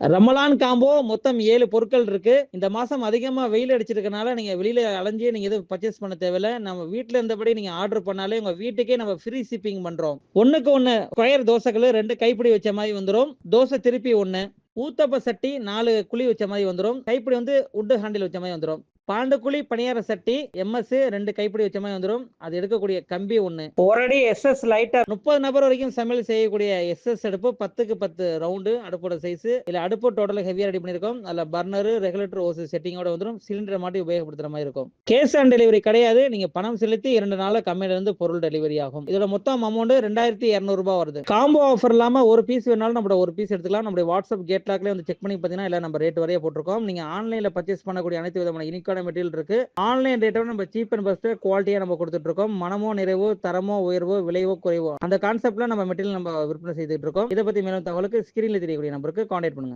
Ramadan combo மொத்தம் 7 பொருட்கள் இருக்கு. இந்த மாசம் அதிகமா வெயில் அடிச்சிருக்கனால நீங்க வெளியில அலைஞ்சு நீங்க எதுவும் பர்ச்சேஸ் பண்ண தேவையில்ல. நம்ம வீட்ல இருந்தபடி நீங்க ஆர்டர் பண்ணாலே உங்க வீட்டுக்கே நம்ம ஃப்ரீ ஷிப்பிங் பண்றோம். ஒண்ணுக்கு ஒண்ணு ஸ்கொயர் தோசைகள் 2 கைப்பிடி வச்ச மாரி வந்துரும். தோசை திருப்பி 1. ஊத்தப்ப சட்டி 4 குழி வச்ச மாரி வந்துரும். கைப்பிடி வந்து வுட் ஹேண்டில் வச்ச மாரி வந்துரும். 12 குழி பணியார சட்டி எம்எஸ் 2 கைப்பிடி வச்ச மாரி வந்துரும். அது எடுக்கக்கூடிய கம்பி 1. ஒரு அடி எஸ்எஸ் லைட்டர் 30 நபர் வரைக்கும் சமையல் செய்யக்கூடிய எஸ்எஸ் அடுப்பு 10க்கு 10 ரவுண்டு அடுப்போட சைஸ். இதுல அடுப்பு டோட்டலா ஹெவியா ரெடி பண்ணிருக்கோம். அதுல பர்னர், ரெகுலேட்டர் ஓஸ் செட்டிங்கோட வந்துரும். சிலிண்டரை மாட்டி உபயோகப்படுத்துற மாதிரி இருக்கும். கேஷ் ஆன் டெலிவரி கிடையாது. நீங்க பணம் செலுத்தி 2 நாள்ல கம்பெனில இருந்து பொருள் டெலிவரி ஆகும். இதோட மொத்தம் அமௌண்ட் 2200 ரூபாய் வருது. காம்போ ஆஃபர் இல்லாம ஒரு பீஸ் வேணாலும் நம்ம ஒரு பீஸ் எடுத்துக்கலாம். நம்மளுடைய வாட்ஸ்அப் கேட்லாக்லயே வந்து செக் பண்ணி பாத்தீங்கன்னா இல்ல நம்ம ரேட் வரைய போட்டிருக்கோம். நீங்க ஆன்லைன்ல பர்ச்சேஸ் பண்ணக்கூடிய அனைத்து விதமான யூனிக்கான மெட்டீரியல் இருக்கு. ஆன்லைன் ரேட்டை நம்ம சீப் அண்ட் பெஸ்ட் குவாலிட்டியா நம்ம கொடுத்துட்டு இருக்கோம். மனமோ நிறைவோ, தரமோ உயர்வோ, விலையோ குறைவோ அந்த கான்செப்ட்ல நம்ம மெட்டீரியல் நம்ம விற்பனை செய்துட்டு இருக்கோம். இதை பத்தி மேலும் தகவலுக்கு ஸ்கிரீன்ல தெரியக்கூடிய நம்பருக்கு கான்டாக்ட் பண்ணுங்க.